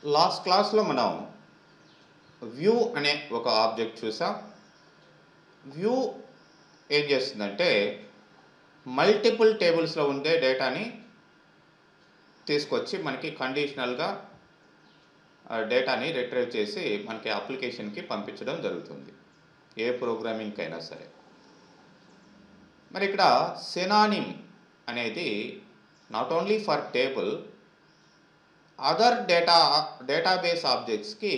Last క్లాస్లో మనం view అనే ఒక ఆబ్జెక్ట్ చూసాం. వ్యూ ఏం చేస్తుందంటే మల్టిపుల్ టేబుల్స్లో ఉండే డేటాని తీసుకొచ్చి మనకి కండిషనల్గా డేటాని రిట్రీవ్ చేసి మనకి అప్లికేషన్కి పంపించడం జరుగుతుంది, ఏ ప్రోగ్రామింగ్కి అయినా సరే. మరి ఇక్కడ సినానిమ్ అనేది not only for table, other database ఆబ్జెక్ట్స్కి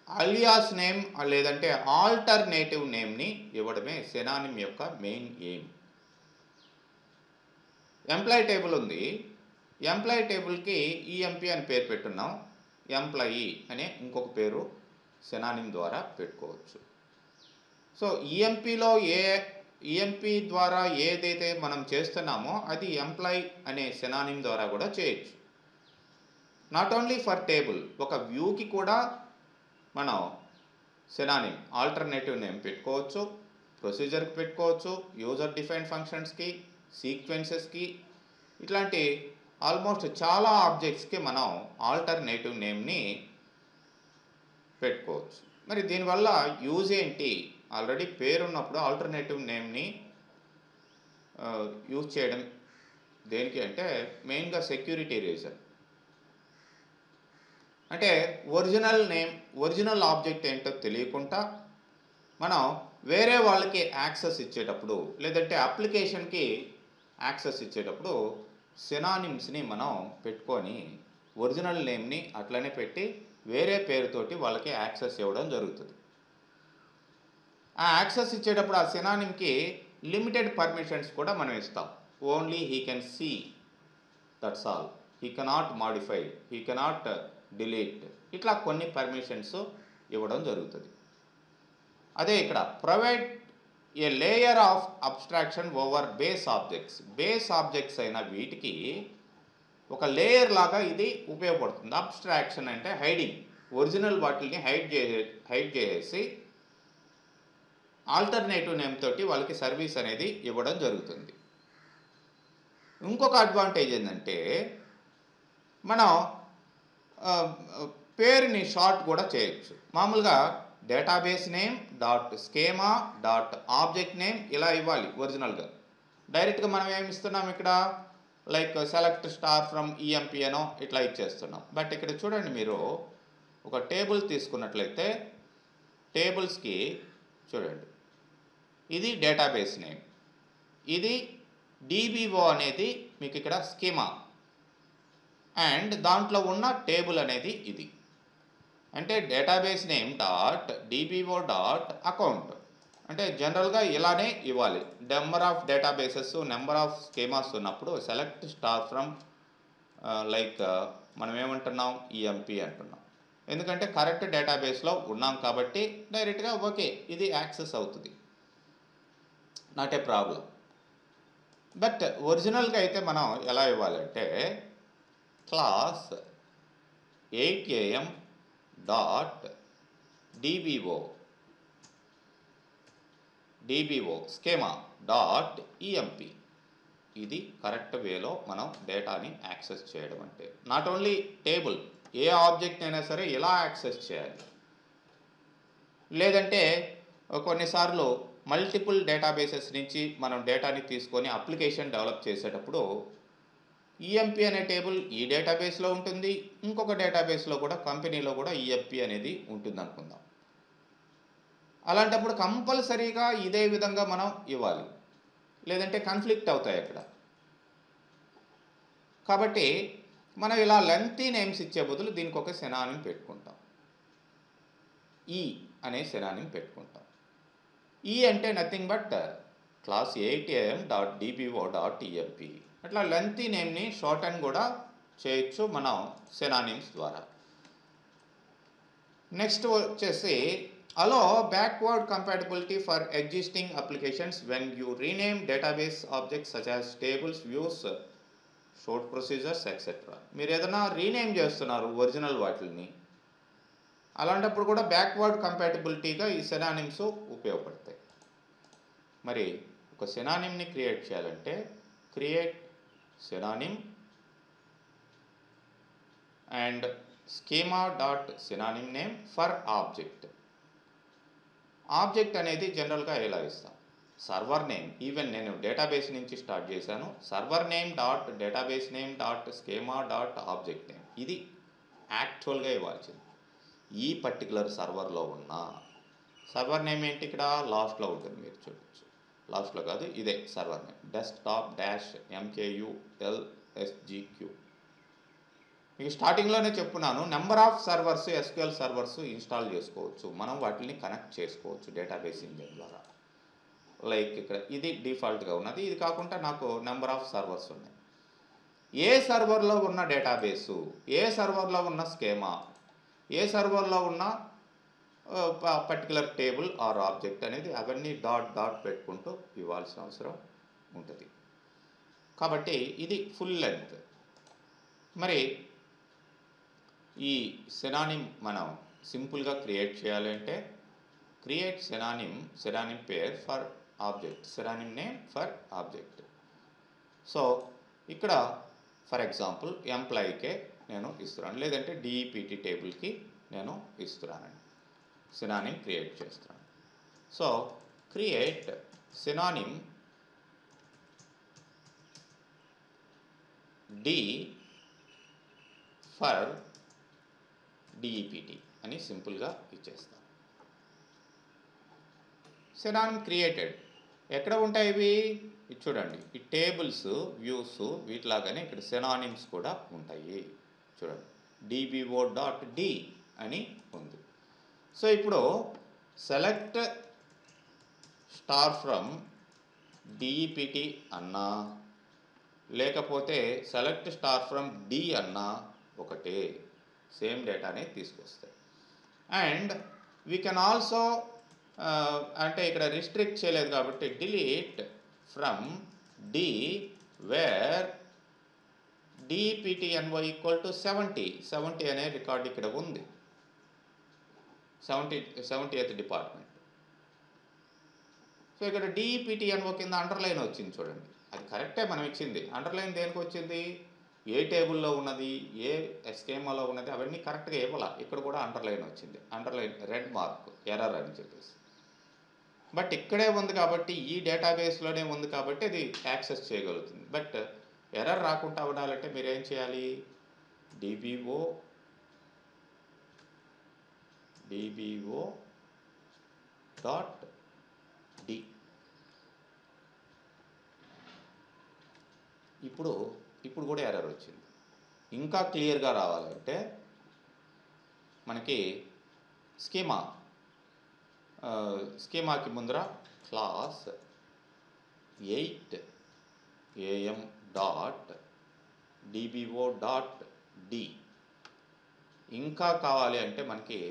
అలియాస్ నేమ్ లేదంటే ఆల్టర్నేటివ్ నేమ్ని ఇవ్వడమే సినానిమ్ యొక్క మెయిన్ ఎయిమ్. ఎంప్లాయీ టేబుల్ ఉంది, ఎంప్లాయీ టేబుల్కి ఈఎంపీ అని పేరు పెట్టున్నాం, ఎంప్లాయీ అనే ఇంకొక పేరు సినానిమ్ ద్వారా పెట్టుకోవచ్చు. సో ఈఎంపీ ద్వారా ఏదైతే మనం చేస్తున్నామో అది ఎంప్లాయీ అనే సినానిమ్ ద్వారా కూడా చేయొచ్చు. నాట్ ఓన్లీ ఫర్ టేబుల్, ఒక వ్యూకి కూడా మనం సినానిమ్ ఆల్టర్నేటివ్ నేమ్ పెట్టుకోవచ్చు, ప్రొసీజర్కి పెట్టుకోవచ్చు, యూజర్ డిఫైన్ ఫంక్షన్స్కి, సీక్వెన్సెస్కి, ఇట్లాంటి ఆల్మోస్ట్ చాలా ఆబ్జెక్ట్స్కి మనం ఆల్టర్నేటివ్ నేమ్ని పెట్టుకోవచ్చు. మరి దీనివల్ల యూజ్ ఏంటి? ఆల్రెడీ పేరున్నప్పుడు ఆల్టర్నేటివ్ నేమ్ని యూజ్ చేయడం దేనికి అంటే మెయిన్గా సెక్యూరిటీ రీజన్. అంటే ఒరిజినల్ ఆబ్జెక్ట్ ఏంటో తెలియకుండా మనం వేరే వాళ్ళకి యాక్సెస్ ఇచ్చేటప్పుడు లేదంటే అప్లికేషన్కి యాక్సెస్ ఇచ్చేటప్పుడు సినానిమ్స్ని మనం పెట్టుకొని ఒరిజినల్ నేమ్ని అట్లనే పెట్టి వేరే పేరుతోటి వాళ్ళకి యాక్సెస్ ఇవ్వడం జరుగుతుంది. ఆ యాక్సెస్ ఇచ్చేటప్పుడు ఆ సినానిమ్కి లిమిటెడ్ పర్మిషన్స్ కూడా మనం ఇస్తాం. Only he can see, that's all, he cannot modify, he cannot delete, ఇట్లా కొన్ని పర్మిషన్స్ ఇవ్వడం జరుగుతుంది. అదే ఇక్కడ provide a layer of abstraction over base objects అయిన వీటికి ఒక లేయర్ లాగా ఇది ఉపయోగపడుతుంది. అబ్స్ట్రాక్షన్ అంటే హైడింగ్, ఒరిజినల్ వాటిని హైడ్ చేసేసి ఆల్టర్నేటివ్ నేమ్ తోటి వాళ్ళకి సర్వీస్ అనేది ఇవ్వడం జరుగుతుంది. ఇంకొక అడ్వాంటేజ్ ఏంటంటే మనం పేరుని షార్ట్ కూడా చేయొచ్చు. మామూలుగా database name dot schema dot object name ఇలా ఇవ్వాలి ఒరిజినల్గా. డైరెక్ట్గా మనం ఏమి ఇస్తున్నాం ఇక్కడ, like select star from EMP అనో ఇట్లా ఇచ్చేస్తున్నాం. బట్ ఇక్కడ చూడండి, మీరు ఒక టేబుల్ తీసుకున్నట్లయితే టేబుల్స్కి చూడండి, ఇది డేటాబేస్ నేమ్, ఇది డిబిఓ అనేది మీకు ఇక్కడ స్కీమా, అండ్ దాంట్లో ఉన్న టేబుల్ అనేది ఇది. అంటే database name dot DBO dot account అంటే జనరల్గా ఇలానే ఇవ్వాలి. Number of databases, number of schemas ఉన్నప్పుడు సెలెక్ట్ స్టార్ ఫ్రమ్ లైక్ మనం ఏమంటున్నాం, ఈఎంపీ అంటున్నాం. ఎందుకంటే కరెక్ట్ డేటాబేస్లో ఉన్నాం కాబట్టి డైరెక్ట్గా ఓకే ఇది యాక్సెస్ అవుతుంది, నాట్ ఏ ప్రాబ్లం. బట్ ఒరిజినల్గా అయితే మనం ఎలా ఇవ్వాలంటే class 8am dot DBO schema dot EMP, ఇది కరెక్ట్ వేలో మనం డేటాని యాక్సెస్ చేయడం. అంటే not only table, A object అయినా సరే ఇలా యాక్సెస్ చేయాలి. లేదంటే కొన్నిసార్లు మల్టిపుల్ డేటాబేసెస్ నుంచి మనం డేటాని తీసుకొని అప్లికేషన్ డెవలప్ చేసేటప్పుడు ఈఎంపీ అనే టేబుల్ ఈ డేటాబేస్లో ఉంటుంది, ఇంకొక డేటాబేస్లో కూడా కంపెనీలో కూడా ఈఎంపీ అనేది ఉంటుంది అనుకుందాం. అలాంటప్పుడు కంపల్సరీగా ఇదే విధంగా మనం ఇవ్వాలి, లేదంటే కాన్ఫ్లిక్ట్ అవుతాయి అక్కడ. కాబట్టి మనం ఇలా లెంతీ నేమ్స్ ఇచ్చే బదులు దీనికి ఒక సినానిమ్ పెట్టుకుంటాం, ఈ అనే సినానిమ్ పెట్టుకుంటాం. ఈ అంటే nothing but class 8am dot DBO dot EMP. అట్లా లెంతీ నేమ్ని షార్ట్ అండ్ కూడా చేయొచ్చు మనం సినానిమ్స్ ద్వారా. నెక్స్ట్ వచ్చేసి allow backward compatibility for existing applications when you rename database objects such as tables, views, stored procedures etcetera. మీరు ఏదైనా rename చేస్తున్నారు ఒరిజినల్ వాటిని, అలాంటప్పుడు కూడా బ్యాక్వర్డ్ కంపాటబిలిటీగా ఈ సినానిమ్స్ ఉపయోగపడతాయి. మరి ఒక సినానిమ్ని క్రియేట్ చేయాలంటే create synonym and schema dot synonym name for object. Object అనేది జనరల్గా ఎలా ఇస్తాం, సర్వర్ నేమ్. ఈవెన్ నేను డేటాబేస్ నుంచి స్టార్ట్ చేశాను. Server name dot database name dot schema dot object name, ఇది యాక్చువల్గా ఇవ్వాల్సింది. ఈ పర్టికులర్ సర్వర్లో ఉన్న సర్వర్ నేమ్ ఏంటి, ఇక్కడ లాస్ట్లో ఉంటుంది, మీరు చూడొచ్చు. లాస్ట్లో కాదు, ఇదే server name, desktop dash MKULSGQ. మీకు స్టార్టింగ్లోనే చెప్పున్నాను, number of servers SQL servers install చేసుకోవచ్చు, మనం వాటిని కనెక్ట్ చేసుకోవచ్చు డేటాబేస్ ఇంజిన్ ద్వారా. లైక్ ఇక్కడ ఇది డిఫాల్ట్గా ఉన్నది, ఇది కాకుండా నాకు నెంబర్ ఆఫ్ సర్వర్స్ ఉన్నాయి. ఏ సర్వర్లో ఉన్న డేటాబేసు, ఏ సర్వర్లో ఉన్న స్కీమా, ఏ సర్వర్లో ఉన్న పర్టికులర్ టేబుల్ ఆర్ ఆబ్జెక్ట్ అనేది అవన్నీ డాట్ డాట్ పెట్టుకుంటూ ఇవ్వాల్సిన అవసరం ఉంటుంది. కాబట్టి ఇది ఫుల్ లెంత్. మరి ఈ సినానిమ్ మనం సింపుల్గా క్రియేట్ చేయాలంటే, create synonym pair for object, synonym name for object. So ఇక్కడ ఫర్ ఎగ్జాంపుల్ ఎంప్లాయీకే నేను ఇస్తున్నాను, లేదంటే DEPT టేబుల్కి నేను ఇస్తున్నానండి, సినానిమ్ క్రియేట్ చేస్తున్నాను. So create synonym D for DEPT అని సింపుల్గా ఇచ్చేస్తాను. Synonym created. ఎక్కడ ఉంటాయి ఇవి, ఇది చూడండి, ఈ టేబుల్స్ వ్యూస్ వీటిలాగానే ఇక్కడ సినానిమ్స్ కూడా ఉంటాయి. చూడండి, DBO.D అని ఉంది. సో ఇప్పుడు సెలెక్ట్ స్టార్ ఫ్రమ్ DEPT అన్నా, లేకపోతే సెలెక్ట్ స్టార్ ఫ్రమ్ D అన్నా ఒకటే, సేమ్ డేటానే తీసుకొస్తాయి. అండ్ వీ కెన్ ఆల్సో అంటే ఇక్కడ రిస్ట్రిక్ట్ చేయలేదు కాబట్టి delete from D where DEPTNY = 70 అనే రికార్డ్ ఇక్కడ ఉంది, 70th డిపార్ట్మెంట్. సో ఇక్కడ DEPTNO కింద అండర్లైన్ వచ్చింది చూడండి, అది కరెక్టే మనం ఇచ్చింది. అండర్లైన్ దేనికి వచ్చింది, ఏ టేబుల్లో ఉన్నది, ఏ స్కీమాలో ఉన్నది, అవన్నీ కరెక్ట్గా ఇవ్వాల. ఇక్కడ కూడా అండర్లైన్ వచ్చింది, అండర్లైన్ రెడ్ మార్క్, ఎర్రర్ అని చెప్పేసి. బట్ ఇక్కడే ఉంది కాబట్టి, ఈ డేటాబేస్లోనే ఉంది కాబట్టి అది యాక్సెస్ చేయగలుగుతుంది. బట్ ఎర్రర్ రాకుండా ఉండాలంటే మీరు ఏం చేయాలి, DBO.D. ఇప్పుడు కూడా ఎర్రర్ వచ్చింది. ఇంకా క్లియర్గా రావాలంటే మనకి స్కీమాకి ముందర క్లాస్ 8 am.dbo.d. ఇంకా కావాలి అంటే మనకి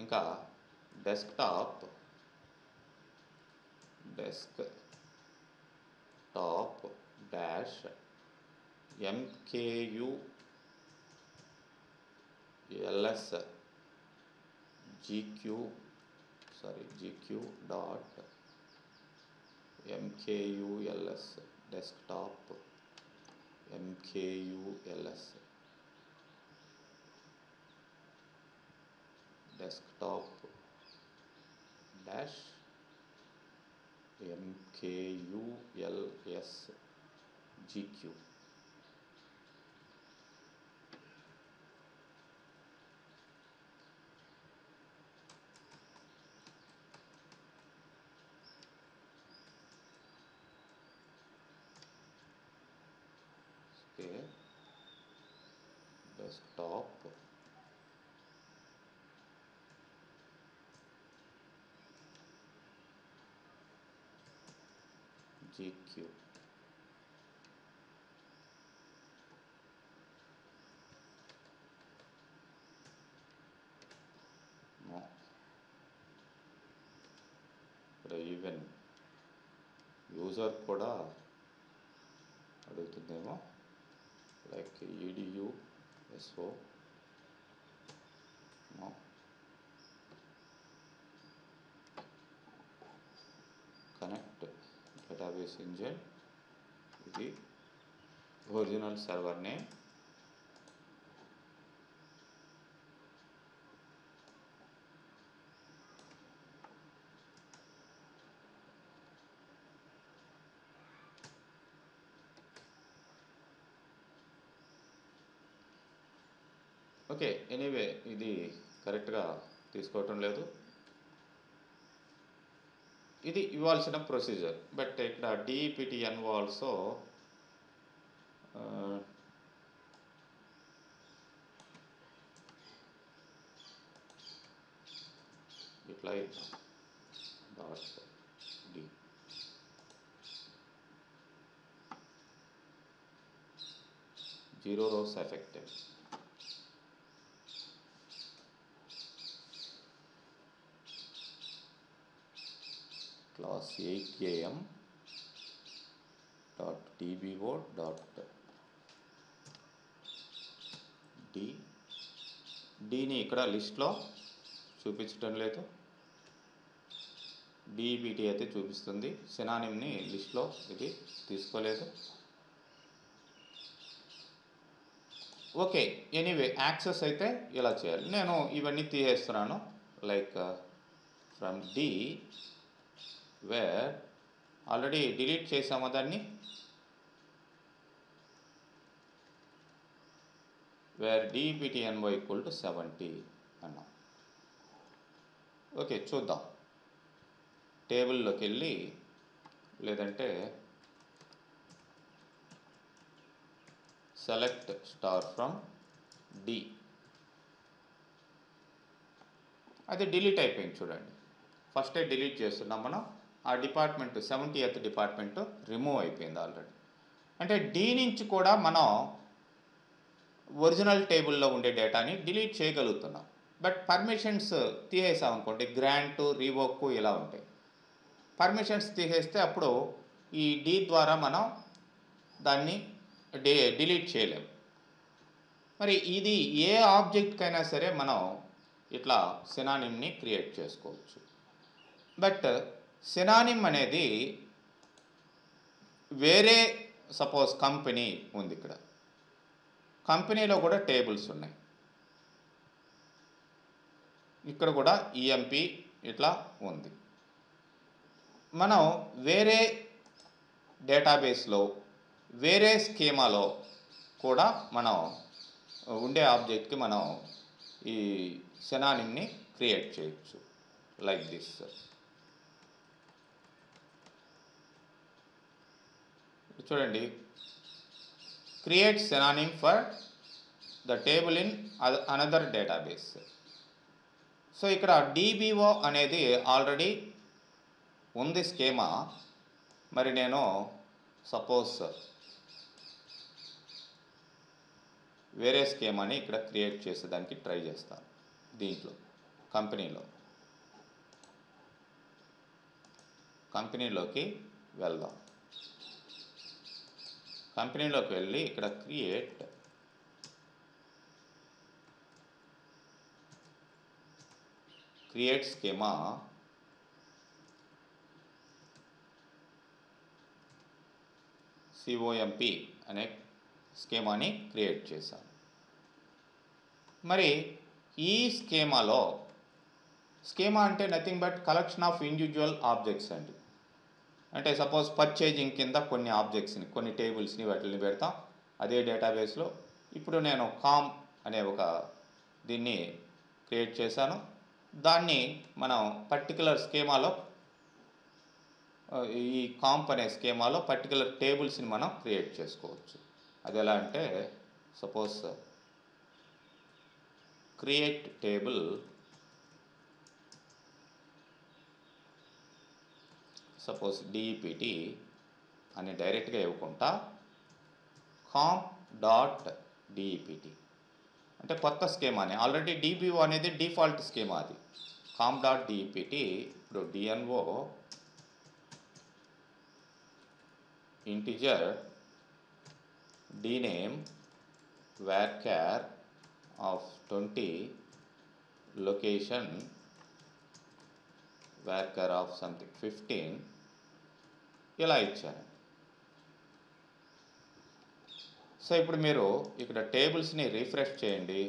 ఇంకా desktop dash GQLS desktop MKULS desktop dash MKULS GQ. Okay, desktop GQ. No, even user కూడా అడుగుతుందేమో, like EDU SO. No, connect database engine, ఇది original server name, okay, anyway ఇది కరెక్ట్గా తీసుకోవటం లేదు. ఇది ఇవ్వాల్సిన ప్రొసీజర్. బట్ ఇక్కడ డిఈపిటి ఎన్ఓ ఆల్సో ఇట్లా ఇద్దాం. Dot D 0 rows affected. Class 8am dot dbo dot d dని ఇక్కడ లిస్ట్లో చూపించడం లేదు. డిబిటి అయితే చూపిస్తుంది. సినానిమ్ని లిస్ట్లో ఇది తీసుకోలేదు. ఓకే, ఎనీవే యాక్సెస్ అయితే ఇలా చేయాలి. నేను ఇవన్నీ తీసేస్తున్నాను. Like from the where already delete చేసాము దాన్ని. వేర్ dptny ఈక్వల్ టు 70 అన్నాం. ఓకే, చూద్దాం. టేబుల్లోకి వెళ్ళి లేదంటే సెలెక్ట్ స్టార్ ఫ్రమ్ డి. అది డిలీట్ అయిపోయింది చూడండి. ఫస్టే డిలీట్ చేస్తున్నాం మనం. ఆ డిపార్ట్మెంట్ 70th డిపార్ట్మెంట్ రిమూవ్ అయిపోయింది ఆల్రెడీ. అంటే డి నుంచి కూడా మనం ఒరిజినల్ టేబుల్లో ఉండే డేటాని డిలీట్ చేయగలుగుతున్నాం. బట్ పర్మిషన్స్ తీసేసామనుకోండి, గ్రాంట్, రీవోక్ ఇలా ఉంటాయి. పర్మిషన్స్ తీసేస్తే అప్పుడు ఈ డి ద్వారా మనం దాన్ని డిలీట్ చేయలేము. మరి ఇది ఏ ఆబ్జెక్ట్కైనా సరే మనం ఇట్లా సినానిమ్ని క్రియేట్ చేసుకోవచ్చు. బట్ సినానిమ్ అనేది వేరే, సపోజ్ కంపెనీ ఉంది. ఇక్కడ కంపెనీలో కూడా టేబుల్స్ ఉన్నాయి. ఇక్కడ కూడా ఈఎంపి ఇట్లా ఉంది. మనం వేరే డేటాబేస్లో వేరే స్కీమాలో కూడా మనం ఉండే ఆబ్జెక్ట్కి మనం ఈ సినానిమ్ని క్రియేట్ చేయొచ్చు. Like this. చూడండి, create synonym for the table in another database. So ఇక్కడ డిబిఓ అనేది ఆల్రెడీ ఉంది స్కీమా. మరి నేను సపోజ్ వేరే స్కీమాని ఇక్కడ క్రియేట్ చేసేదానికి ట్రై చేస్తాను. దీంట్లో కంపెనీలోకి వెళ్దాం. కంపెనీలోకి వెళ్ళి ఇక్కడ క్రియేట్ స్కీమా COMP అనే స్కీమాని క్రియేట్ చేశాను. మరి ఈ స్కీమా అంటే nothing but collection of individual objects అండి. అంటే సపోజ్ పర్చేజింగ్ కింద కొన్ని ఆబ్జెక్ట్స్ని, కొన్ని టేబుల్స్ని వాటిని పెడతాం అదే డేటాబేస్లో. ఇప్పుడు నేను కామ్ అనే ఒక దీన్ని క్రియేట్ చేశాను. దాన్ని మనం పర్టికులర్ స్కీమాలో, ఈ కాంప్ అనే స్కీమాలో పర్టికులర్ టేబుల్స్ని మనం క్రియేట్ చేసుకోవచ్చు. అది ఎలా అంటే suppose create table suppose DEPT అని డైరెక్ట్గా ఇవ్వకుండా కాంప్ డాట్ డిఈపిటి అంటే కొత్త స్కీమాని. ఆల్రెడీ డిబిఓ అనేది డిఫాల్ట్ స్కీమా. అది కాంప్ డాట్ డిఈపిటి. ఇప్పుడు DNO integer dname varchar of 20 location varchar of something 15 ఇలా ఇచ్చాను. సో ఇప్పుడు మీరు ఇక్కడ టేబుల్స్ని రిఫ్రెష్ చేయండి.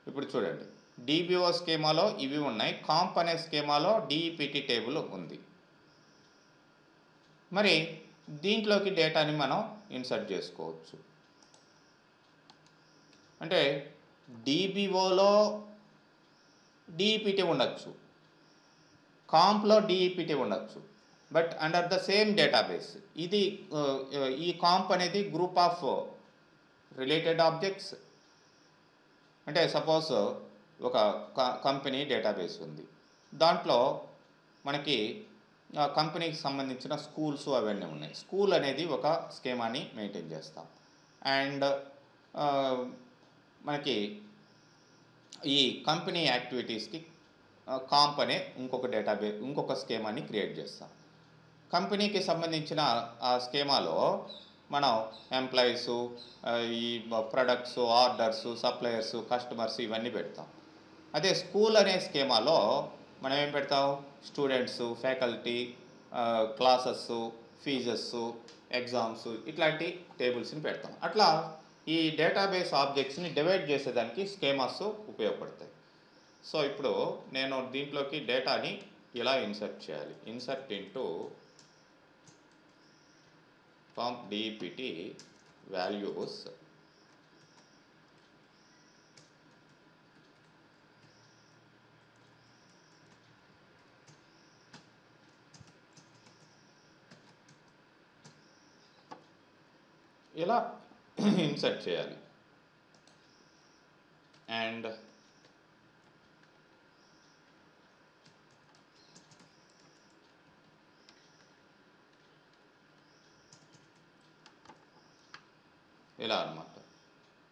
ఇప్పుడు చూడండి, డిబిఓ స్కీమాలో ఇవి ఉన్నాయి, కాంప్ అనే స్కీమాలో డిఈపిటి టేబుల్ ఉంది. మరి దీంట్లోకి డేటాని మనం ఇన్సర్ట్ చేసుకోవచ్చు. అంటే DBOలో DEPT ఉండొచ్చు, కాంప్లో DEPT ఉండొచ్చు, but under the same database. ఇది ఈ కాంప్ అనేది గ్రూప్ ఆఫ్ రిలేటెడ్ ఆబ్జెక్ట్స్. అంటే సపోజ్ ఒక కంపెనీ డేటాబేస్ ఉంది, దాంట్లో మనకి కంపెనీకి సంబంధించిన స్కూల్స్ అవన్నీ ఉన్నాయి. స్కూల్ అనేది ఒక స్కీమాని మెయింటైన్ చేస్తాం. అండ్ మనకి ఈ కంపెనీ యాక్టివిటీస్కి కాంప్ అనే ఇంకొక స్కీమాని క్రియేట్ చేస్తాం. కంపెనీకి సంబంధించిన ఆ స్కీమాలో మనం ఎంప్లాయీసు, ఈ ప్రొడక్ట్స్, ఆర్డర్స్, సప్లయర్స్, కస్టమర్స్ ఇవన్నీ పెడతాం. అదే స్కూల్ అనే స్కీమాలో మనం ఏం పెడతాం? Students, faculty, classes, fees, exams, ఇట్లాంటి టేబుల్స్ని పెడతాం. అట్లా ఈ డేటాబేస్ ఆబ్జెక్ట్స్ని డివైడ్ చేసేదానికి స్కీమాస్ ఉపయోగపడతాయి. సో ఇప్పుడు నేను దీంట్లోకి డేటాని ఇలా ఇన్సర్ట్ చేయాలి. Insert into comp DEPT values ఇలా ఇన్సర్ట్ చేయాలి. అండ్ ఇలా అన్నమాట.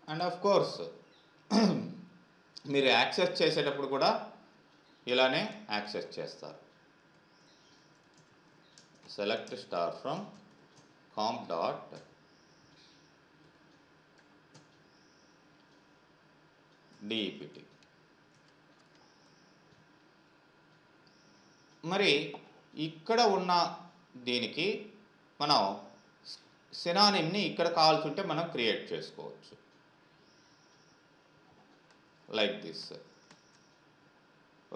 అండ్ ఆఫ్ కోర్స్ మీరు యాక్సెస్ చేసేటప్పుడు కూడా ఇలానే యాక్సెస్ చేస్తారు. Select star from comp dot DEPT. మరి ఇక్కడ ఉన్న దీనికి మనం సినానిమ్ని ఇక్కడ కావాల్సి ఉంటే మనం క్రియేట్ చేసుకోవచ్చు. Like this.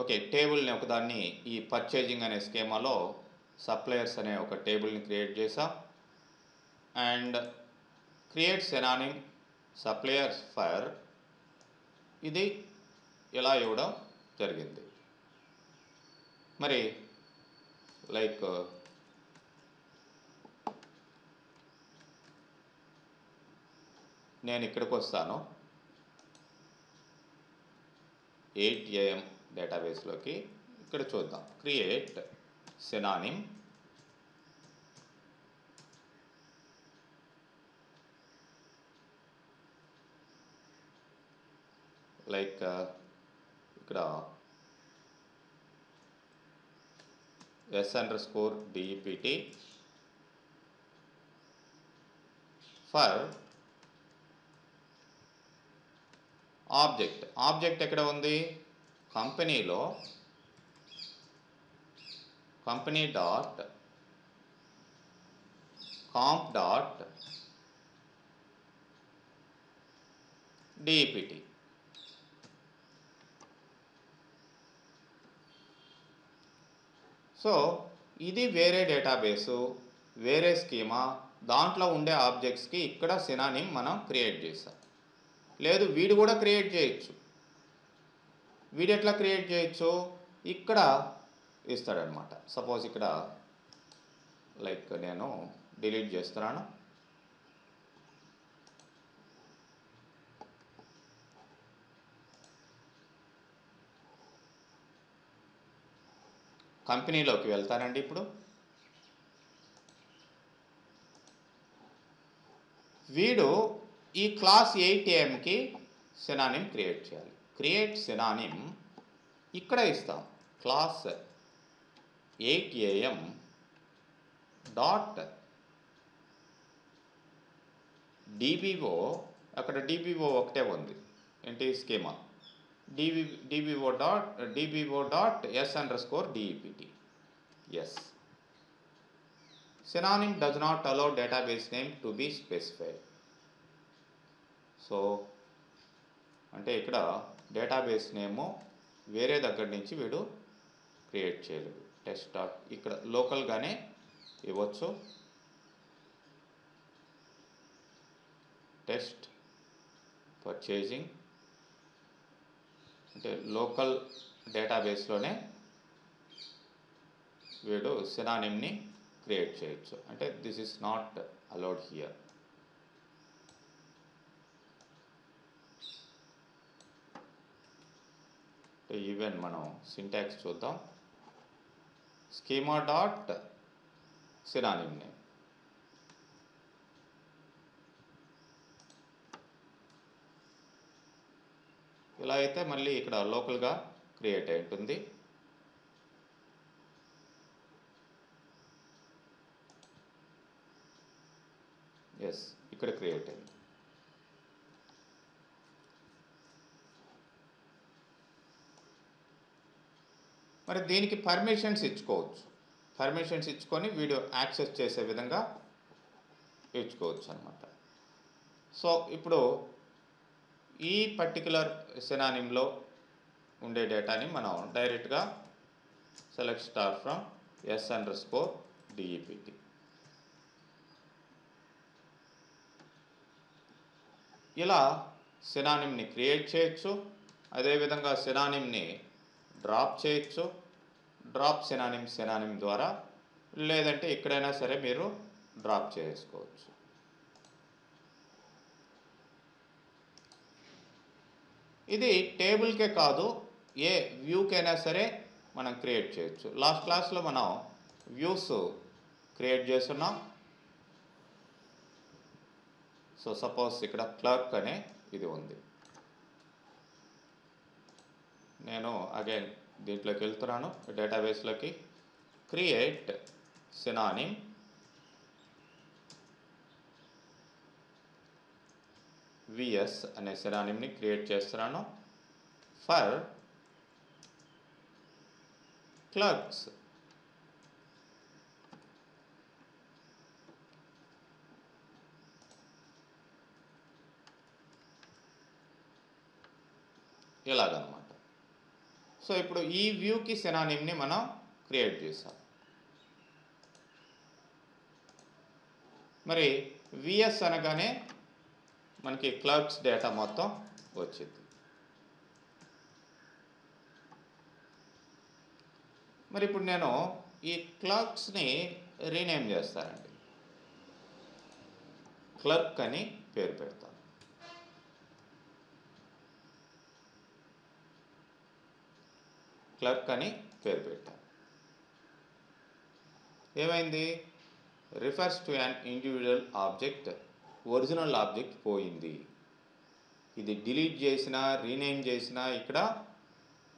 ఓకే, టేబుల్ని ఒకదాన్ని ఈ పర్చేజింగ్ అనే స్కీమాలో సప్లయర్స్ అనే ఒక టేబుల్ని క్రియేట్ చేసాం. And create synonym suppliers for, ఇది ఇలా ఇవ్వడం జరిగింది. మరి లైక్ నేను ఇక్కడికి వస్తాను 8 AM డేటాబేస్లోకి. ఇక్కడ చూద్దాం, క్రియేట్ సినానిమ్ లైక్ ఇక్కడ S_DEPT ఫర్ ఆబ్జెక్ట్ ఎక్కడ ఉంది? కంపెనీలో company dot comp dot DEPT. So ఇది వేరే డేటాబేసు, వేరే స్కీమా, దాంట్లో ఉండే ఆబ్జెక్ట్స్కి ఇక్కడ సినానిమ్ మనం క్రియేట్ చేసాం. లేదు, వీడు కూడా క్రియేట్ చేయొచ్చు. వీడు ఎట్లా క్రియేట్ చేయొచ్చు? ఇక్కడ ఇస్తాడనమాట. సపోజ్ ఇక్కడ లైక్ నేను డిలీట్ చేస్తున్నాను. కంపెనీలోకి వెళ్తానండి. ఇప్పుడు వీడు ఈ క్లాస్ 8 AMకి సినానిమ్ క్రియేట్ చేయాలి. క్రియేట్ సినానిమ్ ఇక్కడ ఇస్తాం. క్లాస్ 8 AM డాట్ DBO, అక్కడ DBO ఒకటే ఉంది, ఏంటి schema. DBO dot S_DEPT. Yes. Synonym does not allow database name to be specified. So అంటే ఇక్కడ డేటాబేస్ నేము వేరే దగ్గర నుంచి వీడు క్రియేట్ చేయలేడు. టెస్ట్ డాట్ ఇక్కడ లోకల్గానే ఇవ్వచ్చు. టెస్ట్ పర్చేజింగ్ అంటే లోకల్ డేటాబేస్లోనే వీడు సినానిమ్ని క్రియేట్ చేయొచ్చు. అంటే this is not allowed here. Even మనం సింటాక్స్ చూద్దాం. Schema dot synonym name. ఇలా అయితే మళ్ళీ ఇక్కడ లోకల్గా క్రియేట్ అయి ఉంటుంది. ఎస్, ఇక్కడ క్రియేట్ అయింది. మరి దీనికి పర్మిషన్స్ ఇచ్చుకోవచ్చు. పర్మిషన్స్ ఇచ్చుకొని వీడియో యాక్సెస్ చేసే విధంగా ఇచ్చుకోవచ్చు అన్నమాట. సో ఇప్పుడు ఈ పర్టికులర్ సినానిమ్లో ఉండే డేటాని మనం డైరెక్ట్గా సెలెక్ట్ స్టార్ ఫ్రమ్ s_dept ఇలా సినానిమ్ని క్రియేట్ చేయొచ్చు. అదేవిధంగా సినానిమ్ని డ్రాప్ చేయొచ్చు. డ్రాప్ సినానిమ్ ద్వారా, లేదంటే ఎక్కడైనా సరే మీరు డ్రాప్ చేసుకోవచ్చు. ఇది టేబుల్కే కాదు, ఏ వ్యూకైనా సరే మనం క్రియేట్ చేయొచ్చు. లాస్ట్ క్లాస్లో మనం వ్యూస్ క్రియేట్ చేస్తున్నాం. సో సపోజ్ ఇక్కడ క్లర్క్ అనే ఇది ఉంది. నేను అగైన్ దీంట్లోకి వెళ్తున్నాను, డేటాబేస్లోకి. క్రియేట్ సినానిమ్ విఎస్ అనే సినానిమ్ని క్రియేట్ చేస్తున్నాను ఫర్ క్లర్క్స్. ఇలాగనమాట. సో ఇప్పుడు ఈ వ్యూకి సినానిమ్ని మనం క్రియేట్ చేసాం. మరి విఎస్ అనగానే మనకి క్లర్క్స్ డేటా మొత్తం వచ్చింది. మరి ఇప్పుడు నేను ఈ క్లర్క్స్ని రీనేమ్ చేస్తానండి. క్లర్క్ అని పేరు పెడతాను. క్లర్క్ అని పేరు పెట్టాను. ఏమైంది? Refers to an individual object. Original object పోయింది. ఇది డిలీట్ చేసినా రీనేమ్ చేసినా ఇక్కడ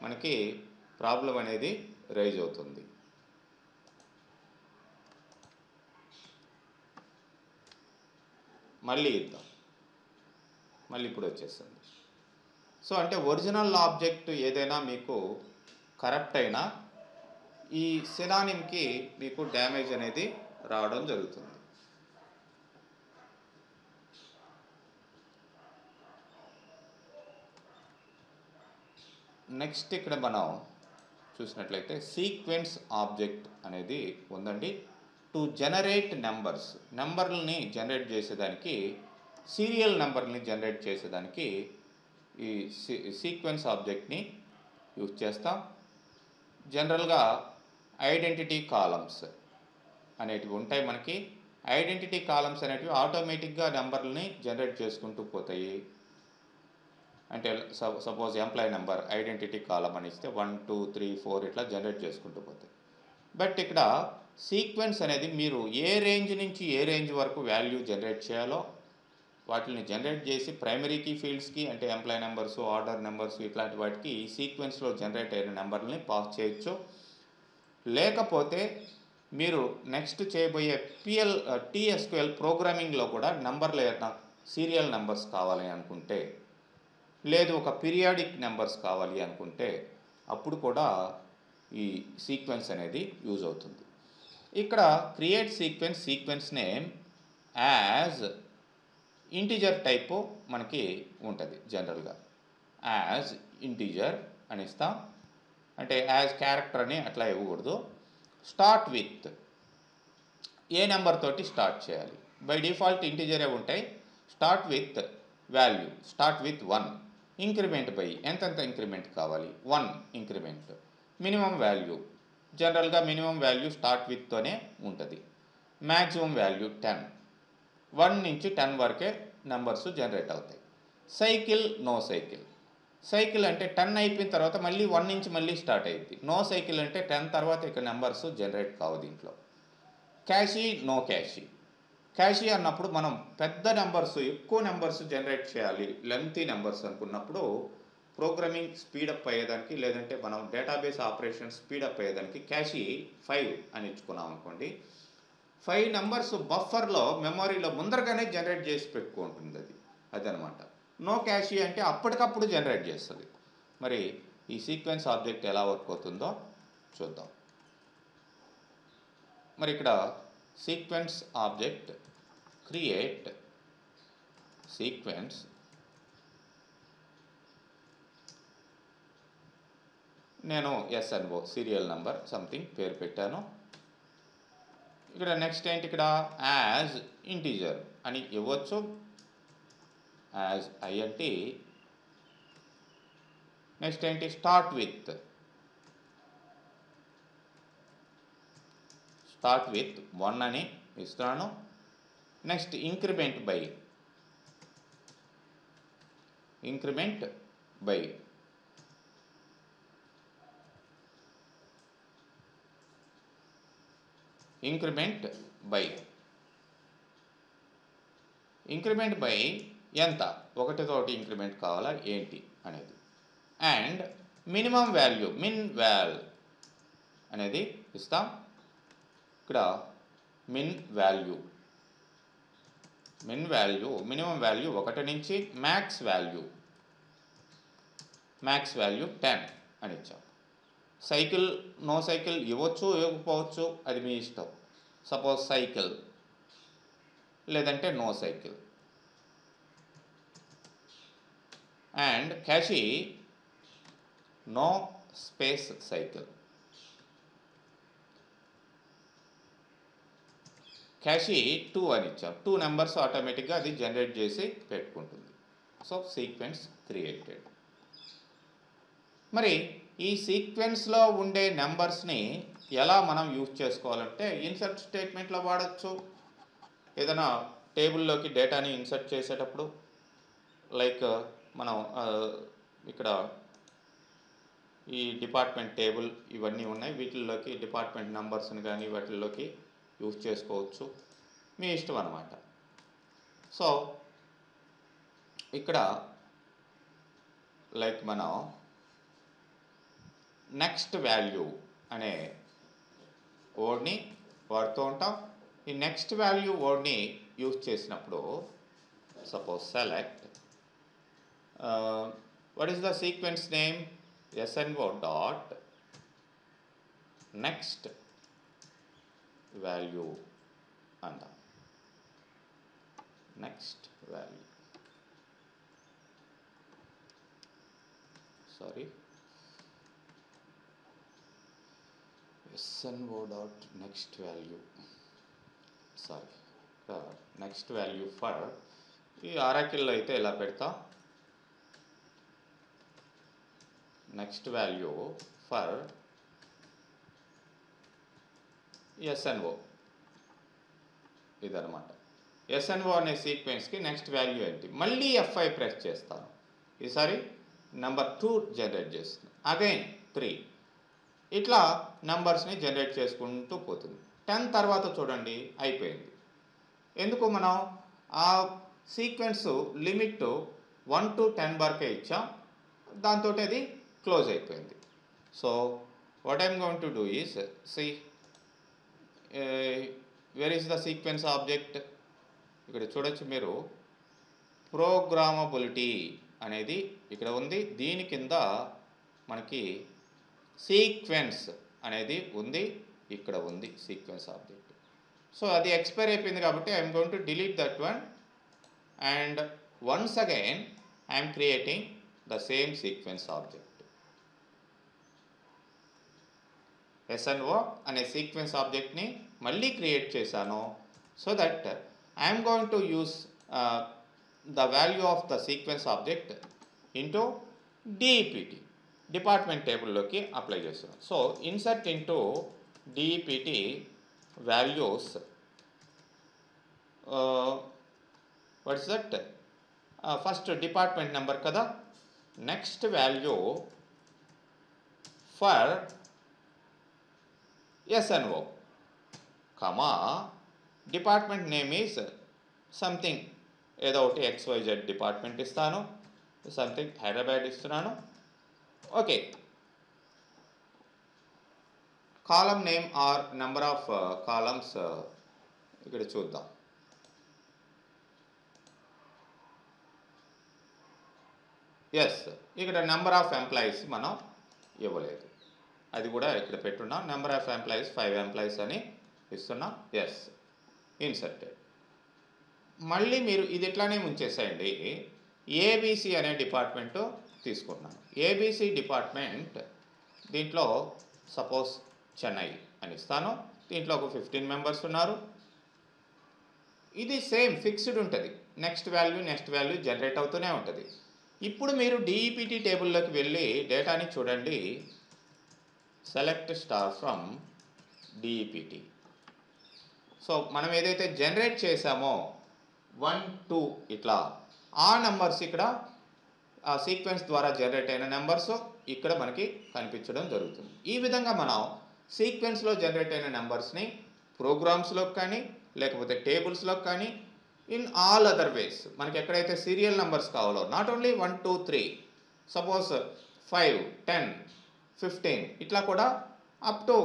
మనకి ప్రాబ్లం అనేది రైజ్ అవుతుంది. మళ్ళీ ఇద్దాం. మళ్ళీ ఇప్పుడు వచ్చేస్తుంది. సో అంటే ఒరిజినల్ ఆబ్జెక్ట్ ఏదైనా మీకు కరప్ట్ అయినా ఈ సినానిమ్కి మీకు డ్యామేజ్ అనేది రావడం జరుగుతుంది. నెక్స్ట్ ఇక్కడ మనం చూసినట్లయితే సీక్వెన్స్ ఆబ్జెక్ట్ అనేది ఉందండి. టు జనరేట్ నెంబర్స్, నెంబర్లని జనరేట్ చేసేదానికి, సీరియల్ నెంబర్ని జనరేట్ చేసేదానికి ఈ సీక్వెన్స్ ఆబ్జెక్ట్ని యూజ్ చేస్తాం. జనరల్గా ఐడెంటిటీ కాలమ్స్ అనేటివి ఉంటాయి మనకి. ఐడెంటిటీ కాలమ్స్ అనేటివి ఆటోమేటిక్గా నెంబర్లని జనరేట్ చేసుకుంటూ పోతాయి. అంటే సపోజ్ ఎంప్లాయీ నెంబర్ ఐడెంటిటీ కాలం అని ఇస్తే 1 2 3 4 ఇట్లా జనరేట్ చేసుకుంటూ పోతాయి. బట్ ఇక్కడ సీక్వెన్స్ అనేది మీరు ఏ రేంజ్ నుంచి ఏ రేంజ్ వరకు వాల్యూ జనరేట్ చేయాలో వాటిని జనరేట్ చేసి ప్రైమరీ కీ ఫీల్డ్స్కి, అంటే ఎంప్లాయీ నెంబర్స్, ఆర్డర్ నెంబర్స్, ఇట్లాంటి వాటికి ఈ సీక్వెన్స్లో జనరేట్ అయిన నెంబర్ని పాస్ చేయొచ్చు. లేకపోతే మీరు నెక్స్ట్ చేయబోయే TSQL ప్రోగ్రామింగ్లో కూడా నెంబర్లు సీరియల్ నెంబర్స్ కావాలి అనుకుంటే, లేదు ఒక పీరియాడిక్ నెంబర్స్ కావాలి అనుకుంటే అప్పుడు కూడా ఈ సీక్వెన్స్ అనేది యూజ్ అవుతుంది. ఇక్కడ create sequence name as integer type మనకి ఉంటుంది. జనరల్గా యాజ్ ఇంటిజర్ అని ఇస్తాం. అంటే యాజ్ క్యారెక్టర్ అని అట్లా ఇవ్వకూడదు. స్టార్ట్ విత్ ఏ నెంబర్ తోటి స్టార్ట్ చేయాలి. బై డిఫాల్ట్ ఇంటిజరే ఉంటాయి. Start with value, start with 1. Increment by ఎంతెంత ఇంక్రిమెంట్ కావాలి, 1 ఇంక్రిమెంట్. మినిమం వాల్యూ, జనరల్గా మినిమం వాల్యూ స్టార్ట్ విత్తోనే ఉంటుంది. Maximum value 10. 1 నుంచి 10 వరకే నెంబర్స్ జనరేట్ అవుతాయి. Cycle, no cycle. సైకిల్ అంటే 10 అయిపోయిన తర్వాత మళ్ళీ 1 నుంచి మళ్ళీ స్టార్ట్ అయ్యింది. నో సైకిల్ అంటే 10 తర్వాత ఇక నెంబర్స్ జనరేట్ కావు దీంట్లో. క్యాషీ, నో క్యాషీ. క్యాషీ అన్నప్పుడు మనం పెద్ద నెంబర్స్, ఎక్కువ నెంబర్స్ జనరేట్ చేయాలి, లెంతీ నెంబర్స్ అనుకున్నప్పుడు ప్రోగ్రామింగ్ స్పీడప్ అయ్యేదానికి, లేదంటే మనం డేటాబేస్ ఆపరేషన్ స్పీడప్ అయ్యేదానికి క్యాషీ 5 అని ఇచ్చుకున్నాం అనుకోండి. 5 నెంబర్స్ బఫర్లో, మెమొరీలో ముందరగానే జనరేట్ చేసి పెట్టుకుంటుంది అదనమాట. నో క్యాషీ అంటే అప్పటికప్పుడు జనరేట్ చేస్తుంది. మరి ఈ సీక్వెన్స్ ఆబ్జెక్ట్ ఎలా వర్క్ అవుతుందో చూద్దాం. మరి ఇక్కడ సీక్వెన్స్ ఆబ్జెక్ట్ క్రియేట్ సీక్వెన్స్, నేను SNO సీరియల్ నెంబర్ సంథింగ్ పేరు పెట్టాను. ఇక్కడ నెక్స్ట్ ఏంటి, ఇక్కడ యాజ్ ఇంటీజర్ అని ఇవ్వచ్చు, యాజ్ INT. నెక్స్ట్ ఏంటి, స్టార్ట్ విత్ 1 అని ఇస్తున్నాను. Next increment by increment by ఎంత, ఒకటితోటి ఇంక్రిమెంట్ కావాలా ఏంటి అనేది. And minimum value, min val అనేది ఇస్తాం. ఇక్కడ మిన్ వాల్యూ మినిమం వాల్యూ 1 నుంచి మ్యాక్స్ వాల్యూ 10 అని ఇచ్చాం. సైకిల్, నో సైకిల్ ఇవ్వచ్చు, ఇవ్వకపోవచ్చు, అది మీ ఇష్టం. సపోజ్ సైకిల్ లేదంటే no cycle. And cache no space cycle. Cache 2 అని ఇచ్చాం. 2 నెంబర్స్ ఆటోమేటిక్గా అది జనరేట్ చేసి పెట్టుకుంటుంది. So sequence created. మరి ఈ సీక్వెన్స్లో ఉండే నెంబర్స్ని ఎలా మనం యూజ్ చేసుకోవాలంటే ఇన్సర్ట్ స్టేట్మెంట్లో వాడచ్చు. ఏదైనా టేబుల్లోకి డేటాని ఇన్సర్ట్ చేసేటప్పుడు, లైక్ మనం ఇక్కడ ఈ డిపార్ట్మెంట్ టేబుల్ ఇవన్నీ ఉన్నాయి, వీటిల్లోకి డిపార్ట్మెంట్ నెంబర్స్ని కానీ వాటిల్లోకి యూజ్ చేసుకోవచ్చు, మీ ఇష్టం అన్నమాట. సో ఇక్కడ లైక్ మనం నెక్స్ట్ వాల్యూ అనే వర్డ్ని వాడుతూ ఉంటాం. ఈ నెక్స్ట్ వాల్యూ వర్డ్ని యూజ్ చేసినప్పుడు suppose select, what is the sequence name, SNO dot next value అందాం. Next value, sorry, SNO dot next value, sorry, next value for, ఈ ఆరాకిల్లో అయితే ఇలా పెడతాం, నెక్స్ట్ వాల్యూ ఫర్ SNO ఇదనమాట. SNO అనే సీక్వెన్స్కి నెక్స్ట్ వాల్యూ ఏంటి, మళ్ళీ F5 ప్రెస్ చేస్తాను, ఈసారి నెంబర్ 2 జనరేట్ చేస్తుంది, అగైన్ 3, ఇట్లా నెంబర్స్ని జనరేట్ చేసుకుంటూ పోతుంది. 10 తర్వాత చూడండి అయిపోయింది. ఎందుకు మనం ఆ సీక్వెన్స్ లిమిట్ 1 to 10 వరకే ఇచ్చాం, దాంతో అది క్లోజ్ అయిపోయింది. So what I'm going to do is C where is the sequence object. ఇక్కడ చూడొచ్చు మీరు, ప్రోగ్రామబిలిటీ అనేది ఇక్కడ ఉంది, దీని కింద మనకి సీక్వెన్స్ అనేది ఉంది, ఇక్కడ ఉంది సీక్వెన్స్ ఆబ్జెక్ట్. సో అది ఎక్స్పైర్ అయిపోయింది కాబట్టి I'm going to delete that one and once again I'm creating the same sequence object. SNO అనే సీక్వెన్స్ ఆబ్జెక్ట్ని మళ్ళీ క్రియేట్ చేశాను. So that I'm going to use the value of the sequence object into DEPT department టేబుల్లోకి apply చేస్తున్నాం. So insert into DEPT values what's that first department number కదా, next value for SNO comma department name is something ఏదో ఒకటి XYZ department ఇస్తాను, something Hyderabad ఇస్తున్నాను. Okay, column name or number of columns ఇక్కడ చూద్దాం. Yes, ఇక్కడ number of employees మనం ఇవ్వలేదు, అది కూడా ఇక్కడ పెట్టున్నాం. నెంబర్ ఆఫ్ ఎంప్లాయీస్ 5 ఎంప్లాయీస్ అని ఇస్తున్నాం. Yes, inserted. మళ్ళీ మీరు ఇది ఇట్లానే ఉంచేసేయండి. ఏబిసి అనే డిపార్ట్మెంటు తీసుకున్నాను. ఏబిసి డిపార్ట్మెంట్ దీంట్లో సపోజ్ చెన్నై అని ఇస్తాను. దీంట్లో ఒక 15 మెంబర్స్ ఉన్నారు. ఇది సేమ్ ఫిక్స్డ్ ఉంటుంది, నెక్స్ట్ వాల్యూ జనరేట్ అవుతూనే ఉంటుంది. ఇప్పుడు మీరు DEPT టేబుల్లోకి వెళ్ళి డేటాని చూడండి. Select star from DEPT. So మనం ఏదైతే జనరేట్ చేసామో 1, 2 ఇట్లా ఆ నెంబర్స్ ఇక్కడ ఆ సీక్వెన్స్ ద్వారా జనరేట్ అయిన నెంబర్స్ ఇక్కడ మనకి కనిపించడం జరుగుతుంది. ఈ విధంగా మనం సీక్వెన్స్లో జనరేట్ అయిన నెంబర్స్ని ప్రోగ్రామ్స్లోకి కానీ లేకపోతే టేబుల్స్లోకి కానీ ఇన్ ఆల్ అదర్ వేస్ మనకి ఎక్కడైతే సీరియల్ నెంబర్స్ కావాలో, నాట్ ఓన్లీ 1, 2, 3, సపోజ్ 5, 10, 15 ఇట్లా కూడా అప్ టు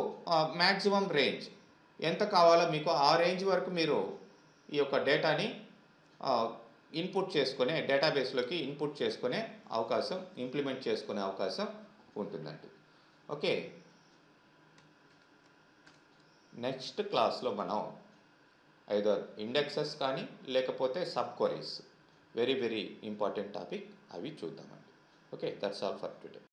మ్యాక్సిమం రేంజ్ ఎంత కావాలో మీకు ఆ రేంజ్ వరకు మీరు ఈ యొక్క డేటాని ఇన్పుట్ చేసుకునే డేటాబేస్లోకి ఇన్పుట్ చేసుకునే అవకాశం, ఇంప్లిమెంట్ చేసుకునే అవకాశం ఉంటుందండి. ఓకే, నెక్స్ట్ క్లాస్లో మనం ఐదర్ ఇండెక్సెస్ కానీ లేకపోతే sub queries, very very important topic, అవి చూద్దామండి. Okay, that's all for today.